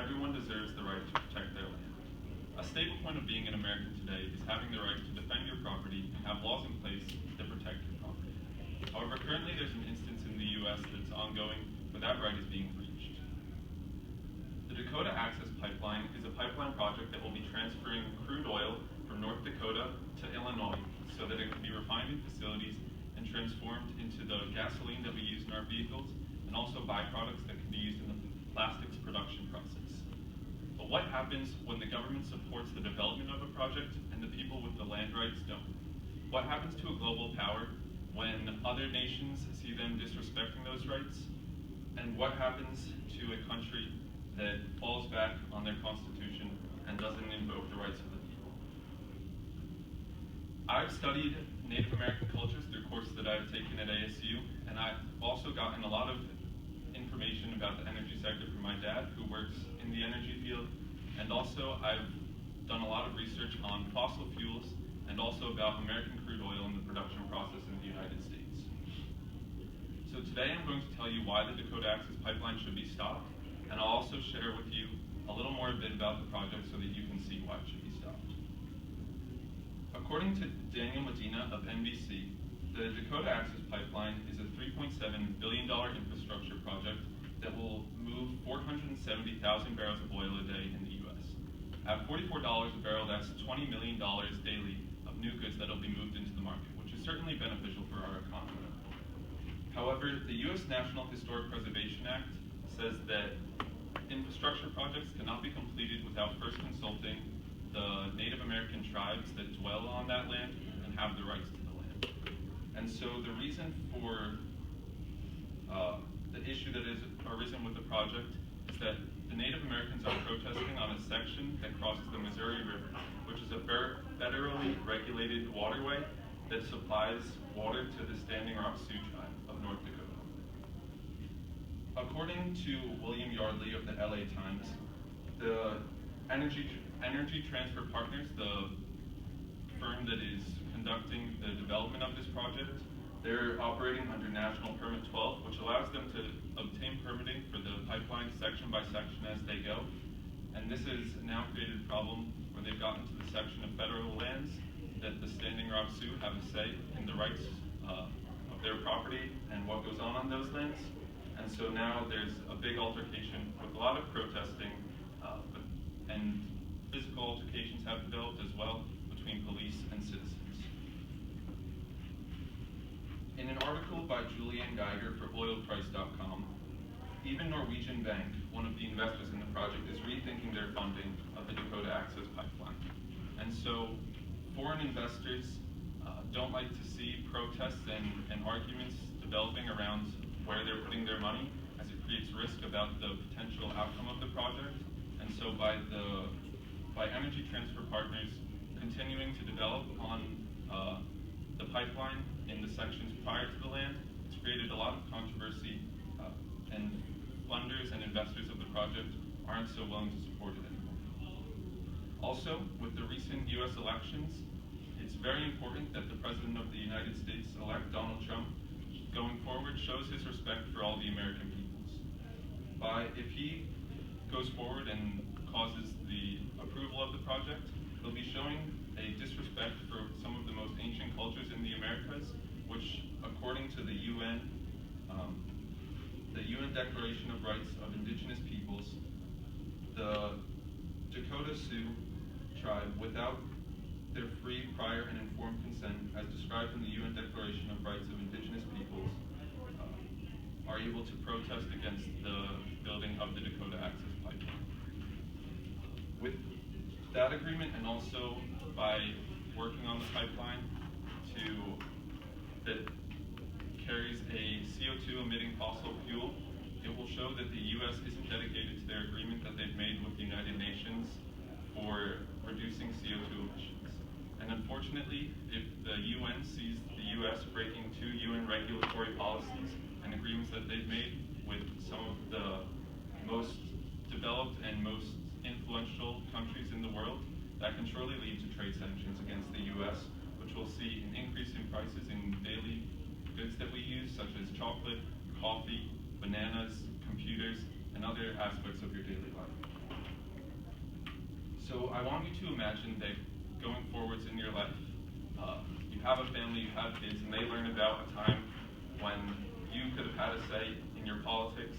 everyone deserves the right to protect their land. A staple point of being an American today is having the right to defend your property and have laws in place that protect your property. However, currently there's an instance in the U.S. that's ongoing where that right is being breached. The Dakota Access Pipeline is a pipeline project that will be transferring crude oil from North Dakota to Illinois so that it can be refined in facilities and transformed into the gasoline that we use in our vehicles and also byproducts that can be used in the plastics production process. But what happens when the government supports the development of a project and the people with the land rights don't? What happens to a global power when other nations see them disrespecting those rights? And what happens to a country that falls back on their constitution and doesn't invoke the rights of the people? I've studied Native American cultures through courses that I've taken at ASU, and I've also gotten a lot of information about the energy sector from my dad, who works in the energy field, and also I've done a lot of research on fossil fuels and also about American crude oil and the production process in the United States. So today I'm going to tell you why the Dakota Access Pipeline should be stopped, and I'll also share with you a little more bit about the project so that you can see why it should be stopped. According to Daniel Medina of NBC, the Dakota Access Pipeline is a $3.7 billion infrastructure project that will move 470,000 barrels of oil a day in the U.S. At $44 a barrel, that's $20 million daily of new goods that will be moved into the market, which is certainly beneficial for our economy. However, the U.S. National Historic Preservation Act says that infrastructure projects cannot be completed without first consulting the Native American tribes that dwell on that land and have the rights to the land. And so the reason for the issue that has arisen with the project is that the Native Americans are protesting on a section that crosses the Missouri River, which is a federally regulated waterway that supplies water to the Standing Rock Sioux tribe of North Dakota. According to William Yardley of the LA Times, the Energy Transfer Partners, the firm that is conducting the development of this project, they're operating under National Permit 12, which allows them to obtain permitting for the pipeline section by section as they go. And this has now created a problem where they've gotten to the section of federal lands that the Standing Rock Sioux have a say in the rights of their property and what goes on those lands. And so now there's a big altercation with a lot of protesting, and physical altercations have developed as well between police and citizens. In an article by Julian Geiger for oilprice.com, even Norwegian Bank, one of the investors in the project, is rethinking their funding of the Dakota Access Pipeline. And so foreign investors don't like to see protests and arguments developing around where they're putting their money, as it creates risk about the potential outcome of the project. And so by Energy Transfer Partners continuing to develop on the pipeline in the sections prior to the land, it's created a lot of controversy, and funders and investors of the project aren't so willing to support it anymore. Also, with the recent U.S. elections, it's very important that the President of the United States-elect, Donald Trump, going forward, shows his respect for all the American peoples. If he goes forward and causes the approval of the project, he'll be showing a disrespect for some of the most ancient cultures in the Americas, which, according to the UN Declaration of Rights of Indigenous Peoples, the Dakota Sioux tribe, without their free, prior, and informed consent, as described in the UN Declaration of Rights of Indigenous Peoples, are able to protest against the building of the Dakota Access Pipeline. With that agreement, and also by working on the pipeline that carries a CO2 emitting fossil fuel, it will show that the U.S. isn't dedicated to their agreement that they've made with the United Nations for reducing CO2 emissions. And unfortunately, if the UN sees the U.S. breaking two UN regulatory policies and agreements that they've made with some of the most developed and most influential countries in the world, that can surely lead to trade sanctions against the U.S., which will see an increase in prices in daily goods that we use, such as chocolate, coffee, bananas, computers, and other aspects of your daily life. So I want you to imagine that going forwards in your life, you have a family, you have kids, and they learn about a time when you could have had a say in your politics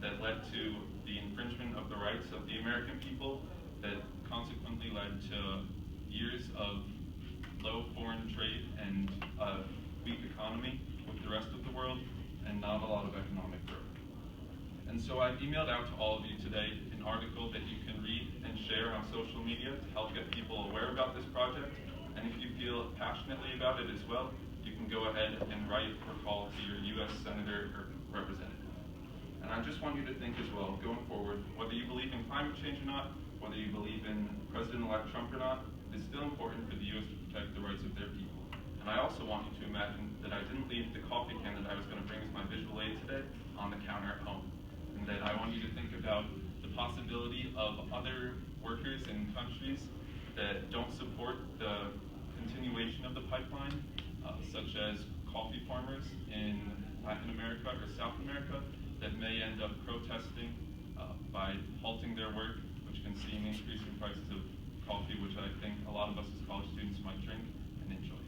that led to the infringement of the rights of the American people, that consequently led to years of low foreign trade and a weak economy with the rest of the world, and not a lot of economic growth. And so I've emailed out to all of you today an article that you can read and share on social media to help get people aware about this project. And if you feel passionately about it as well, you can go ahead and write or call to your U.S. Senator or Representative. And I just want you to think as well, going forward, whether you believe in climate change or not, whether you believe in President-elect Trump or not, it is still important for the U.S. to protect the rights of their people. And I also want you to imagine that I didn't leave the coffee can that I was going to bring as my visual aid today on the counter at home. And that I want you to think about the possibility of other workers in countries that don't support the continuation of the pipeline, such as coffee farmers in Latin America or South America, that may end up protesting by halting their work, which can see an increase in prices of coffee, which I think a lot of us as college students might drink and enjoy.